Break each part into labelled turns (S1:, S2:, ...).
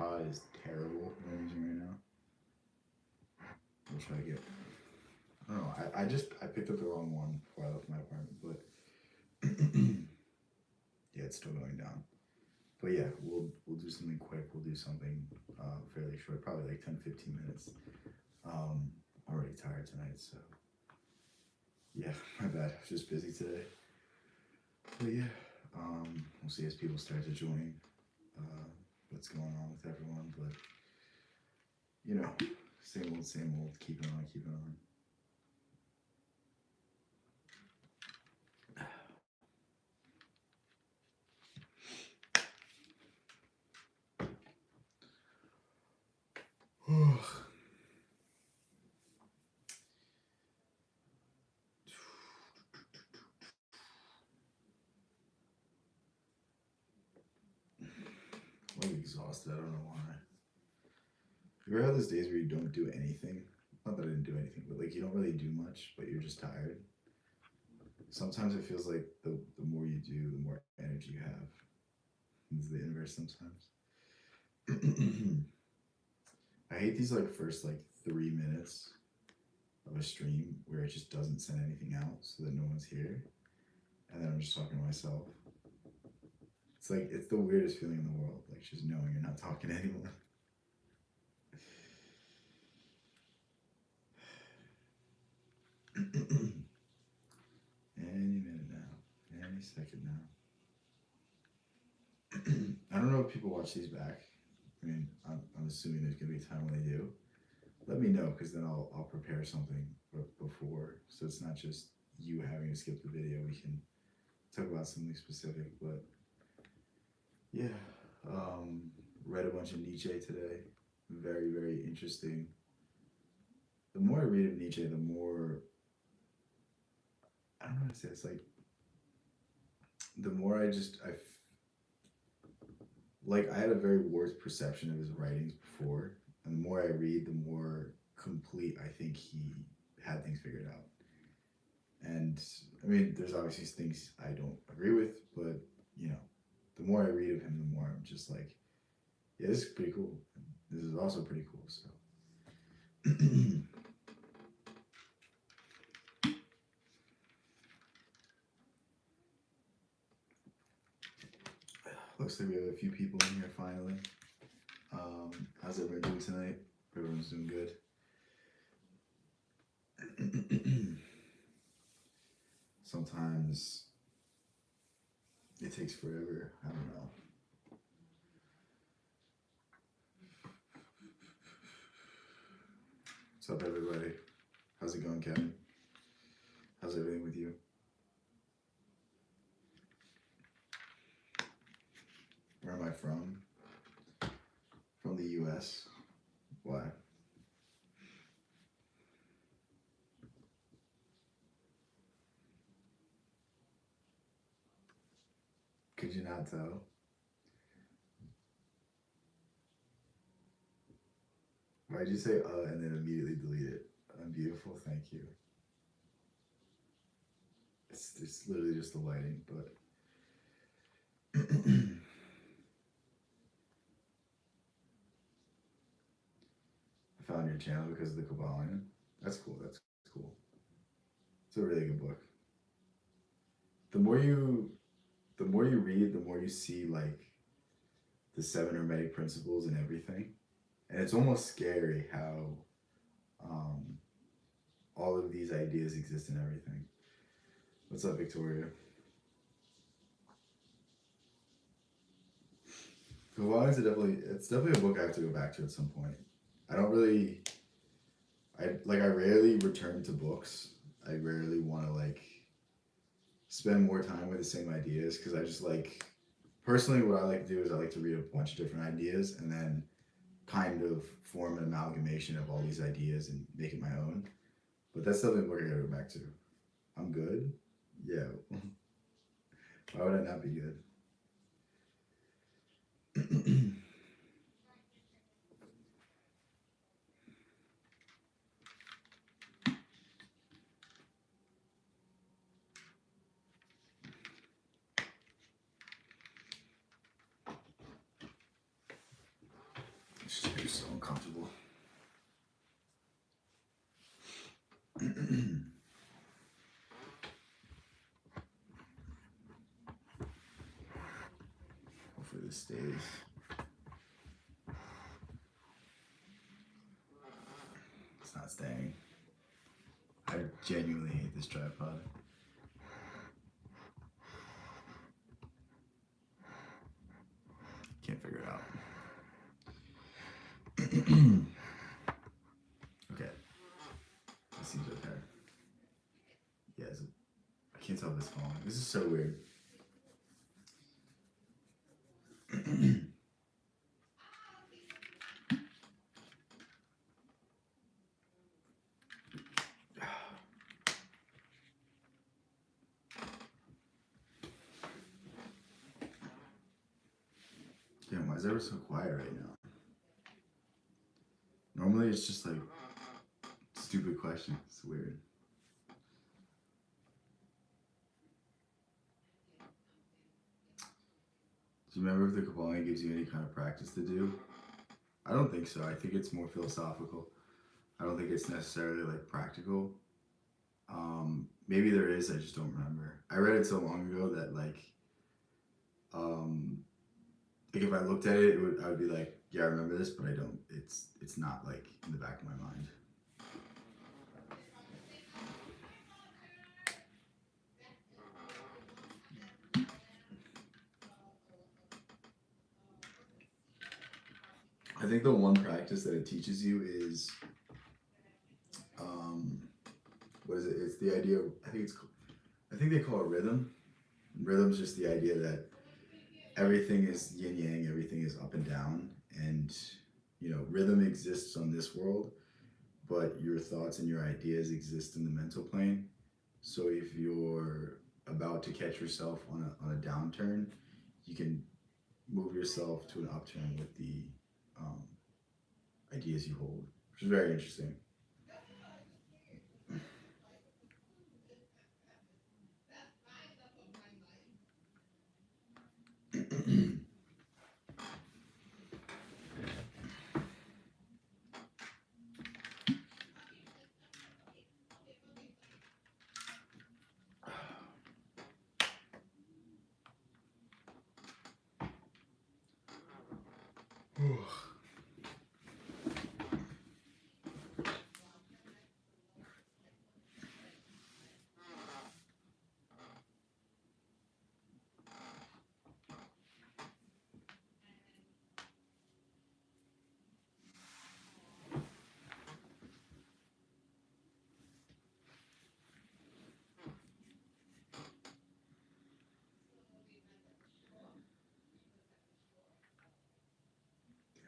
S1: tripod is terrible that I'm using right now. I'll try to get. I don't know. I picked up the wrong one before I left my apartment, but yeah, it's still going down. But yeah, we'll do something quick. We'll do something fairly short, probably like 10-15 minutes. I'm already tired tonight, so yeah, my bad. I was just busy today. But yeah, we'll see as people start to join what's going on with everyone. But you know, same old, same old. Keep it on, keep it on. I'm like exhausted. I don't know why. You ever have those days where you don't do anything? Not that I didn't do anything, but like you don't really do much, but you're just tired. Sometimes it feels like the more you do, the more energy you have. It's the inverse sometimes. I hate these like first like 3 minutes of a stream where it just doesn't send anything out so that no one's here. And then I'm just talking to myself. It's like it's the weirdest feeling in the world, like just knowing you're not talking to anyone. Any minute now. Any second now. I don't know if people watch these back. I mean, I'm assuming there's gonna be a time when they do. Let me know because then I'll prepare something before, so it's not just you having to skip the video. We can talk about something specific, but yeah, read a bunch of Nietzsche today. Very, very interesting. The more I read of Nietzsche, the more I don't know how to say it. It's like the more I had a very warped perception of his writings before, and the more I read, the more complete I think he had things figured out. And I mean, there's obviously things I don't agree with, but you know, the more I read of him, the more I'm just like, yeah, this is pretty cool. This is also pretty cool. So, looks like we have a few people in here finally. How's everyone doing tonight? Everyone's doing good. Sometimes it takes forever. I don't know. What's up, everybody? How's it going, Kevin? How's everything with you? Where am I from? From the US. Why? Could you not tell? Why'd you say and then immediately delete it? I'm beautiful, thank you. It's literally just the lighting, but I found your channel because of the Kabbalion. That's cool. That's cool. It's a really good book. The more you, the more you read, the more you see like the seven hermetic principles and everything, and it's almost scary how um, all of these ideas exist in everything. What's up, Victoria? Kabbalion it's definitely a book I have to go back to at some point. I don't really I rarely return to books. I rarely want to like spend more time with the same ideas because I just like personally what I like to do is I like to read a bunch of different ideas and then kind of form an amalgamation of all these ideas and make it my own. But that's something we're gonna go back to. I'm good. Yeah. Why would I not be good? You're so uncomfortable. Hopefully this stays. It's not staying. I genuinely hate this tripod. Can't figure it out. Okay. That seems okay. Yeah, I can't tell if it's falling. This is so weird. Damn, why is everyone so quiet right now? Normally it's just like stupid questions. It's weird. Do you remember if the Kabbalah gives you any kind of practice to do? I don't think so. I think it's more philosophical. I don't think it's necessarily like practical. Maybe there is. I just don't remember. I read it so long ago that like if I looked at it, I would be like, yeah, I remember this, but I don't. It's not like in the back of my mind. I think the one practice that it teaches you is, what is it? It's the idea of, I think they call it rhythm. Rhythm's just the idea that everything is yin yang, everything is up and down, and rhythm exists on this world, but your thoughts and your ideas exist in the mental plane. So if you're about to catch yourself on a downturn, you can move yourself to an upturn with the ideas you hold, which is very interesting.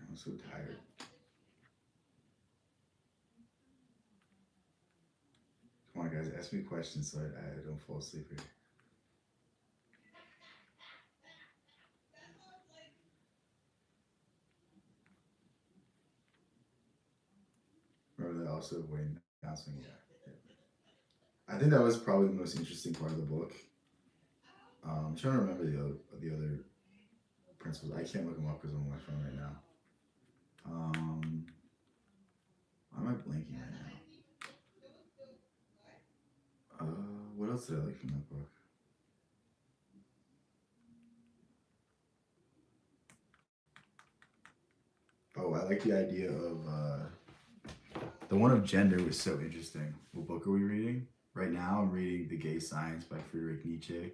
S1: I'm so tired. Come on, guys, ask me questions so I don't fall asleep here. Remember that also Wayne announcing, yeah. I think that was probably the most interesting part of the book. I'm trying to remember the other principles. I can't look them up because I'm on my phone right now. Why am I blanking right now? What else did I like from that book? Oh, I like the idea of the one of gender was so interesting. What book are we reading? Right now, I'm reading The Gay Science by Friedrich Nietzsche.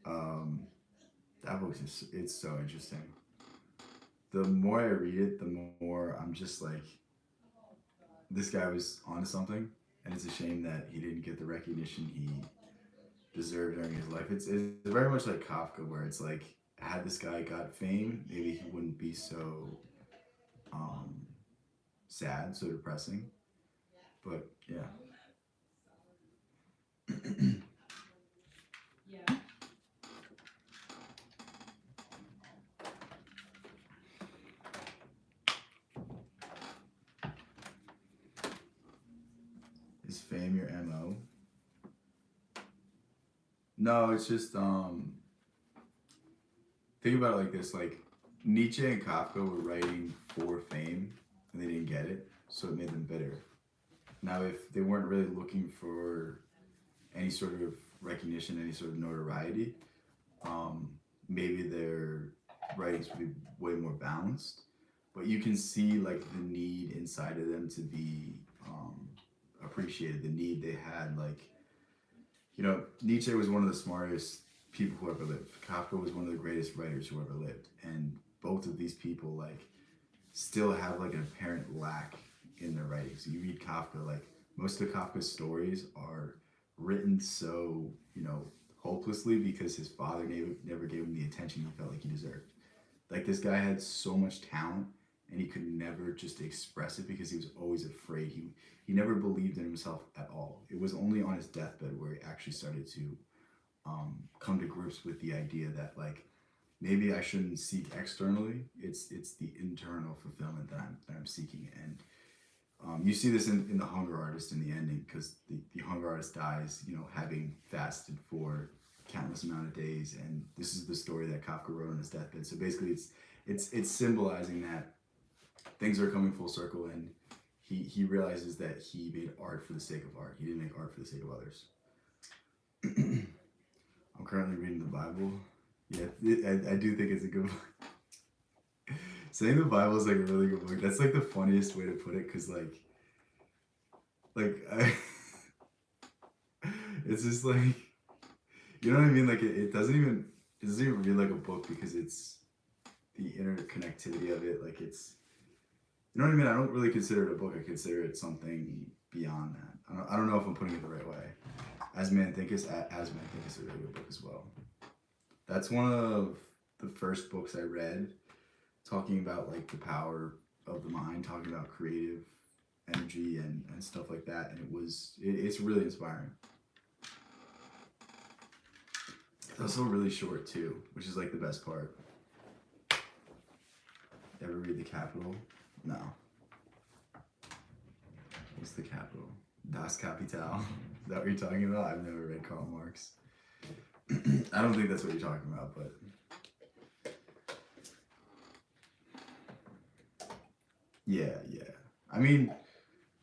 S1: That book it's so interesting. The more I read it, the more I'm just like, this guy was onto something, and it's a shame that he didn't get the recognition he deserved during his life. It's very much like Kafka, where it's like, had this guy got fame, maybe he wouldn't be so um, sad, so depressing. But yeah. Is fame your MO? No, it's just think about it like this, like Nietzsche and Kafka were writing for fame, and they didn't get it, so it made them bitter. Now, if they weren't really looking for any sort of recognition, any sort of notoriety, um, maybe their writings would be way more balanced. But you can see like the need inside of them to be appreciated. The need they had, like, Nietzsche was one of the smartest people who ever lived. Kafka was one of the greatest writers who ever lived, and both of these people like still have like an apparent lack in their writing. So you read Kafka, like most of Kafka's stories are written so, hopelessly because his father never gave him the attention he felt like he deserved. Like this guy had so much talent and he could never just express it because he was always afraid. He never believed in himself at all. It was only on his deathbed where he actually started to come to grips with the idea that like maybe I shouldn't seek externally. It's the internal fulfillment that I'm seeking. And you see this in the Hunger Artist in the ending, because the Hunger Artist dies, having fasted for countless amount of days, and this is the story that Kafka wrote on his deathbed. So basically, it's symbolizing that things are coming full circle, and he realizes that he made art for the sake of art. He didn't make art for the sake of others. I'm currently reading the Bible. Yeah, I do think it's a good book. Saying the Bible is like a really good book. That's like the funniest way to put it, because it's just like, you know what I mean? Like it doesn't even read like a book, because it's the interconnectivity of it. Like it's, you know what I mean? I don't really consider it a book. I consider it something beyond that. I don't know if I'm putting it the right way. As Man Thinketh is a really good book as well. That's one of the first books I read talking about like the power of the mind, talking about creative energy and stuff like that. And it's really inspiring. It's also really short too, which is like the best part. Ever read The Capital? No. What's The Capital? Das Kapital. Is that what you're talking about? I've never read Karl Marx. I don't think that's what you're talking about, but yeah. I mean,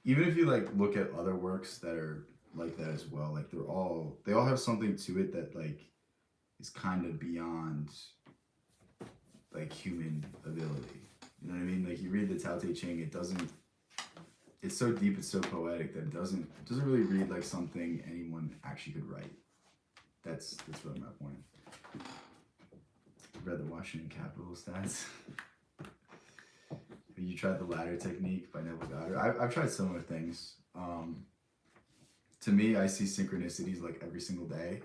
S1: even if you like look at other works that are like that as well, like they all have something to it that like is kind of beyond like human ability. You know what I mean? Like you read the Tao Te Ching, it's so deep, it's so poetic that it doesn't really read like something anyone actually could write. That's really my point. Read the Washington Capitol stats. You tried the ladder technique by Neville Goddard. I've tried similar things. To me, I see synchronicities like every single day,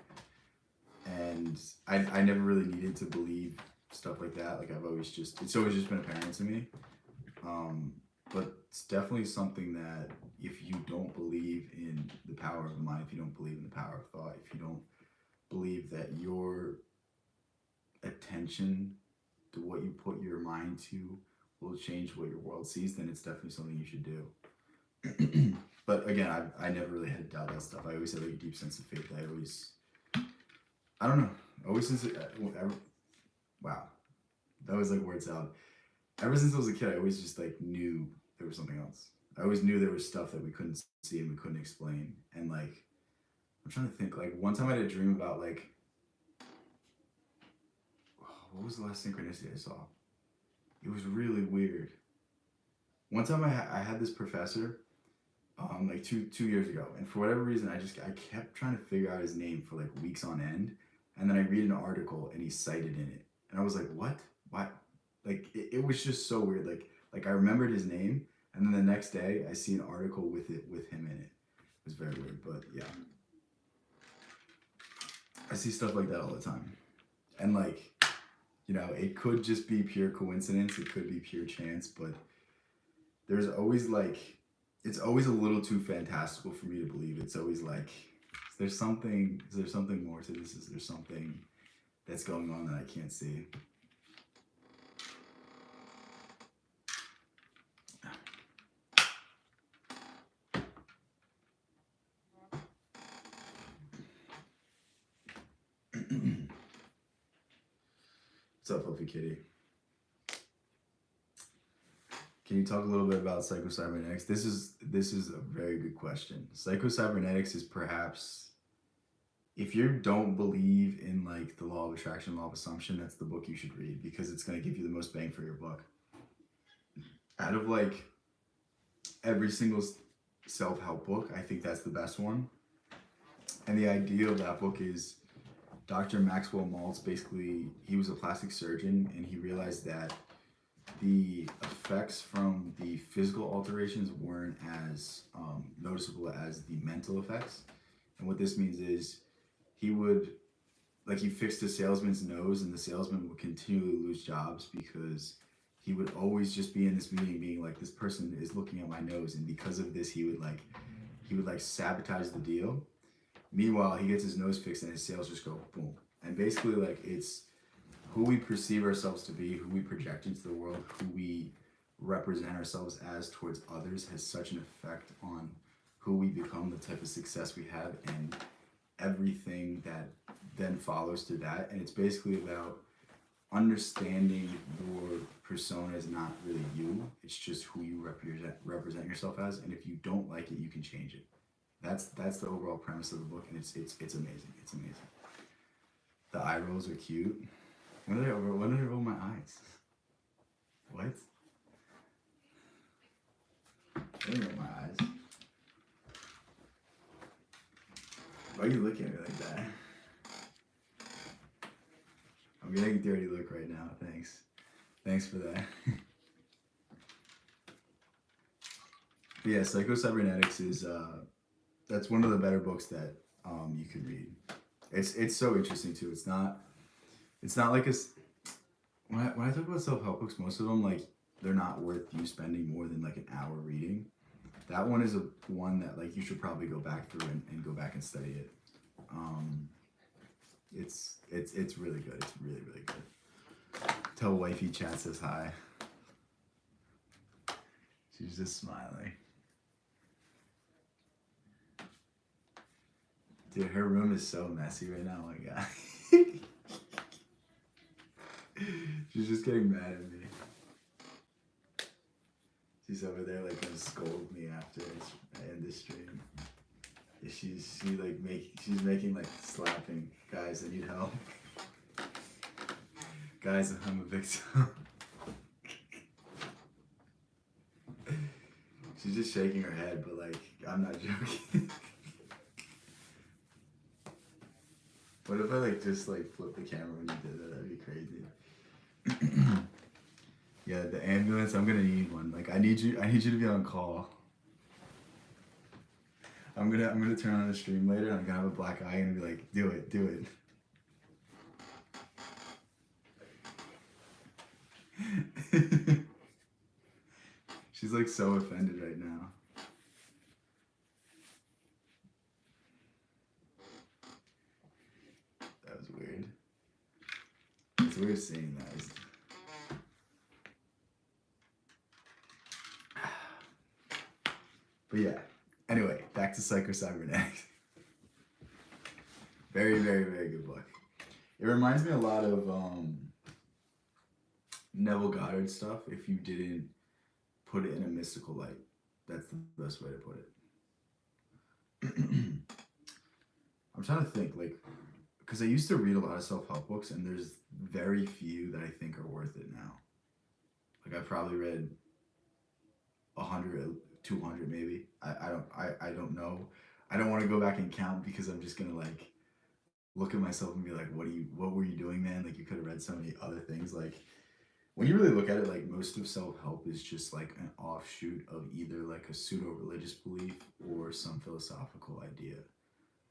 S1: and I never really needed to believe stuff like that. Like it's always just been apparent to me. But it's definitely something that if you don't believe in the power of the mind, if you don't believe in the power of thought, if you don't believe that your attention to what you put your mind to will change what your world sees, then it's definitely something you should do. But again, I never really had to doubt that stuff. I always had like a deep sense of faith. I don't know, always since wow, that was like words out. Ever since I was a kid, I always just like knew there was something else. I always knew there was stuff that we couldn't see and we couldn't explain. And like, I'm trying to think, like one time I had a dream about like, what was the last synchronicity I saw? It was really weird. One time I had this professor, like two years ago, and for whatever reason I kept trying to figure out his name for like weeks on end, and then I read an article and he's cited in it, and I was like, what? Why? Like it was just so weird. Like I remembered his name, and then the next day I see an article with him in it. It was very weird, but yeah, I see stuff like that all the time, and like, it could just be pure coincidence. It could be pure chance, but there's always like, it's always a little too fantastical for me to believe. It's always like, is there something more to this? Is there something that's going on that I can't see? What's up, Fluffy Kitty? Can you talk a little bit about psychocybernetics? This is a very good question. Psychocybernetics is perhaps, if you don't believe in like the law of attraction, law of assumption, that's the book you should read because it's going to give you the most bang for your buck. Out of like every single self-help book, I think that's the best one. And the idea of that book is Dr. Maxwell Maltz, basically, he was a plastic surgeon and he realized that the effects from the physical alterations weren't as noticeable as the mental effects. And what this means is he would, like, he fixed a salesman's nose and the salesman would continually lose jobs because he would always just be in this meeting being like, this person is looking at my nose. And because of this, he would like sabotage the deal. Meanwhile, he gets his nose fixed and his sales just go boom. And basically, like, it's who we perceive ourselves to be, who we project into the world, who we represent ourselves as towards others has such an effect on who we become, the type of success we have, and everything that then follows to that. And it's basically about understanding your persona is not really you. It's just who you represent yourself as. And if you don't like it, you can change it. That's the overall premise of the book, and it's amazing. It's amazing. The eye rolls are cute. When did I roll my eyes? What? I didn't roll my eyes. Why are you looking at me like that? I'm getting a dirty look right now. Thanks for that. But yeah, Psycho-Cybernetics is that's one of the better books that you can read. It's so interesting too. It's not like when I talk about self-help books, most of them, like, they're not worth you spending more than like an hour reading. That one is one that, like, you should probably go back through and go back and study it. It's really good. It's really, really good. Tell wifey chat says hi. She's just smiling. Dude, her room is so messy right now. Oh my god. She's just getting mad at me. She's over there like gonna scold me after I end this stream. She's making like slapping. Guys, I need help. Guys, I'm a victim. She's just shaking her head, but like, I'm not joking. What if I like just like flip the camera when you did that? That'd be crazy. Yeah, the ambulance, I'm gonna need one. Like, I need you to be on call. I'm gonna turn on the stream later and I'm gonna have a black eye and be like, do it. She's like so offended right now. That was weird. It's weird seeing that. But yeah. Anyway, back to Psycho-Cybernetics. Very, very, very good book. It reminds me a lot of Neville Goddard stuff if you didn't put it in a mystical light. That's the best way to put it. I'm trying to think, like, because I used to read a lot of self-help books and there's very few that I think are worth it now. Like, I've probably read 100, 200 maybe. I don't know. I don't want to go back and count because I'm just gonna like look at myself and be like, what were you doing, man? Like, you could have read so many other things. Like, when you really look at it, like, most of self-help is just like an offshoot of either like a pseudo-religious belief or some philosophical idea.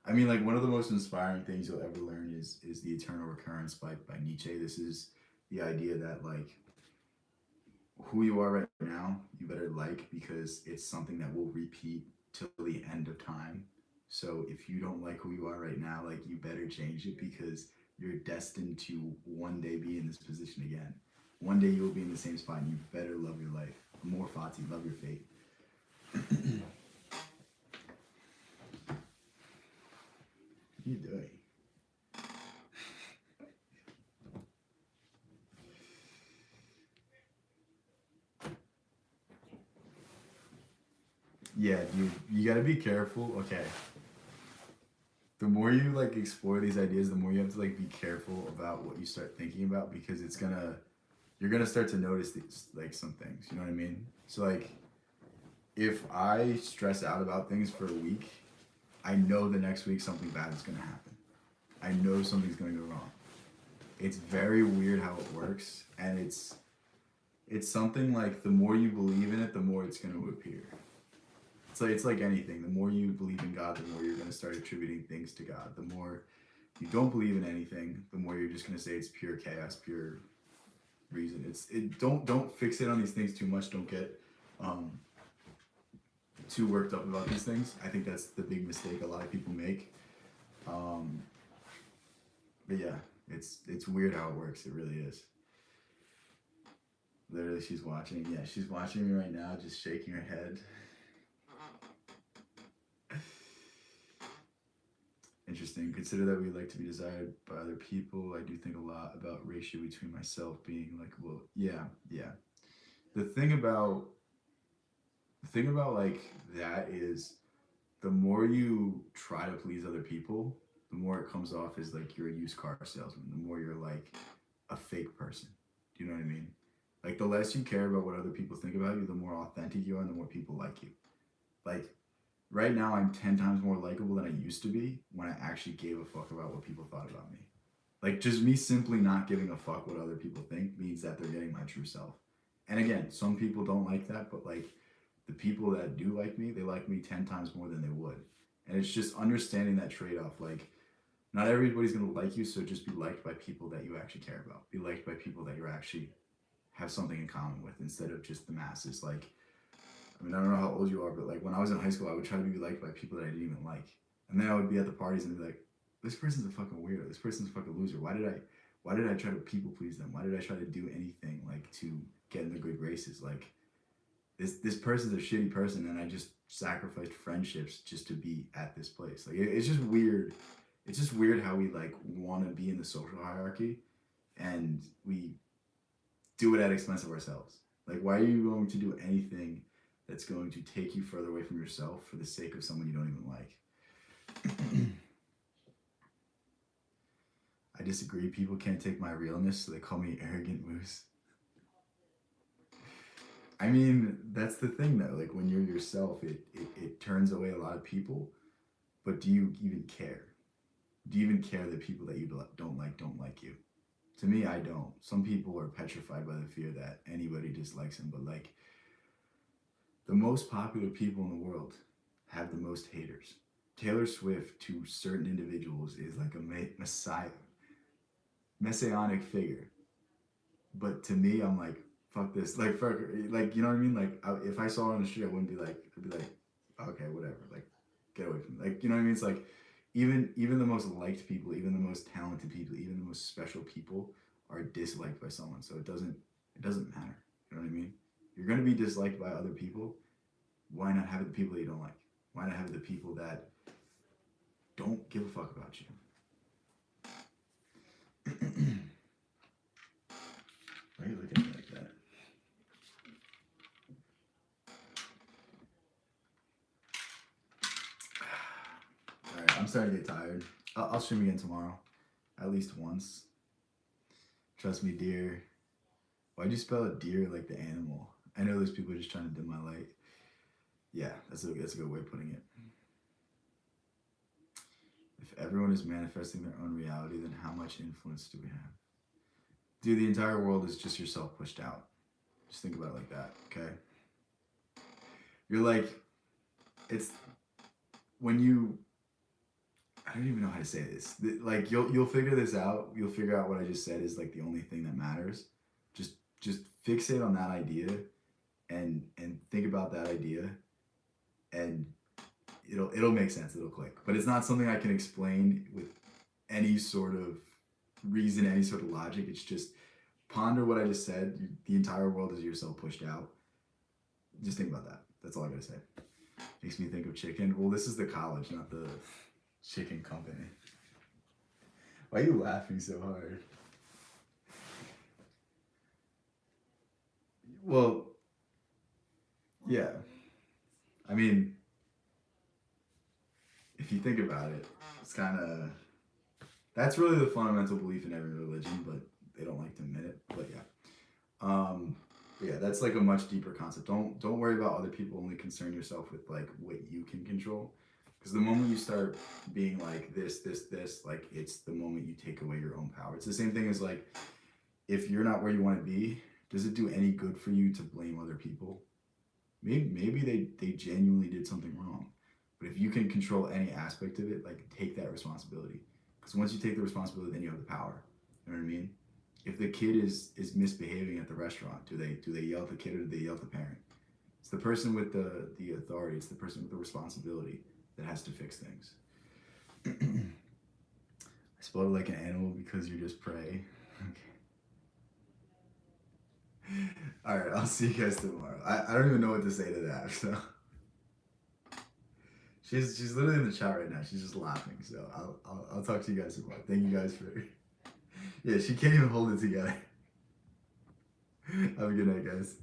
S1: I mean, like, one of the most inspiring things you'll ever learn is the eternal recurrence by Nietzsche. This is the idea that, like, who you are right now, you better like, because it's something that will repeat till the end of time. So if you don't like who you are right now, like, you better change it because you're destined to one day be in this position again. One day you will be in the same spot and you better love your life. More Fati, love your fate. What are you doing? yeah, you gotta be careful. Okay. The more you like explore these ideas, the more you have to like be careful about what you start thinking about because you're gonna start to notice these like some things. You know what I mean? So like if I stress out about things for a week, I know the next week something bad is gonna happen. I know something's gonna go wrong. It's very weird how it works, and it's something like the more you believe in it, the more it's gonna appear. It's like anything. The more you believe in God, the more you're gonna start attributing things to God. The more you don't believe in anything, the more you're just gonna say it's pure chaos, pure reason. Don't fixate on these things too much. Don't get um, too worked up about these things. I think that's the big mistake a lot of people make. Um, but yeah, it's weird how it works. It really is. Literally, she's watching. Yeah, she's watching me right now, just shaking her head. Interesting. Consider that we like to be desired by other people. I do think a lot about ratio between myself being like, well, yeah. The thing about like that is the more you try to please other people, the more it comes off as like you're a used car salesman. The more you're like a fake person. Do you know what I mean? Like the less you care about what other people think about you, the more authentic you are and the more people like you. Like right now I'm 10 times more likable than I used to be when I actually gave a fuck about what people thought about me. Like just me simply not giving a fuck what other people think means that they're getting my true self. And again, some people don't like that, but like the people that do like me, they like me 10 times more than they would. And it's just understanding that trade off. Like, not everybody's gonna like you, so just be liked by people that you actually care about. Be liked by people that you actually have something in common with instead of just the masses. Like, I mean, I don't know how old you are, but like when I was in high school, I would try to be liked by people that I didn't even like. And then I would be at the parties and be like, this person's a fucking weirdo. This person's a fucking loser. Why did I try to people please them? Why did I try to do anything like to get in their good graces? Like this person's a shitty person and I just sacrificed friendships just to be at this place. Like it's just weird. It's just weird how we like want to be in the social hierarchy and we do it at expense of ourselves. Like why are you going to do anything that's going to take you further away from yourself for the sake of someone you don't even like? I disagree. People can't take my realness, so they call me arrogant moose. I mean, that's the thing though. Like when you're yourself, it turns away a lot of people. But do you even care? Do you even care that people that you don't like you? To me, I don't. Some people are petrified by the fear that anybody dislikes them. But like the most popular people in the world have the most haters. Taylor Swift to certain individuals is like a messianic figure. But to me, I'm like, fuck this. Like, fuck, like you know what I mean? Like, if I saw her on the street, I wouldn't be like, I'd be like, okay, whatever. Like, get away from me. Like, you know what I mean? It's like, even the most liked people, even the most talented people, even the most special people are disliked by someone. So it doesn't matter. You know what I mean? You're gonna be disliked by other people. Why not have it the people that you don't like? Why not have it the people that don't give a fuck about you? Why are you looking at me like that? Alright, I'm starting to get tired. I'll stream again tomorrow. At least once. Trust me, deer. Why'd you spell it deer like the animal? I know those people are just trying to dim my light. Yeah, that's a good way of putting it. If everyone is manifesting their own reality, then how much influence do we have? Dude, the entire world is just yourself pushed out. Just think about it like that, okay? You're like, it's when you I don't even know how to say this. Like you'll figure this out. You'll figure out what I just said is like the only thing that matters. Just fixate on that idea and think about that idea and it'll make sense. It'll click. But it's not something I can explain with any sort of reason, any sort of logic. It's just ponder what I just said. The entire world is yourself pushed out. Just think about that. That's all I gotta say. Makes me think of chicken. Well, this is the college, not the chicken company. Why are you laughing so hard? Well, yeah. I mean, if you think about it, it's kind of that's really the fundamental belief in every religion, but they don't like to admit it. But yeah, yeah, that's like a much deeper concept. Don't worry about other people. Only concern yourself with like what you can control. Because the moment you start being like this, like it's the moment you take away your own power. It's the same thing as like if you're not where you want to be, does it do any good for you to blame other people? Maybe they genuinely did something wrong. But if you can control any aspect of it, like take that responsibility. Because once you take the responsibility, then you have the power. You know what I mean? If the kid is misbehaving at the restaurant, do they yell at the kid or do they yell at the parent? It's the person with the authority. It's the person with the responsibility that has to fix things. I spelled it like an animal because you're just prey. Okay. All right, I'll see you guys tomorrow. I don't even know what to say to that. So she's literally in the chat right now. She's just laughing. So I'll talk to you guys tomorrow. Thank you guys for. Yeah, she can't even hold it together. Have a good night, guys.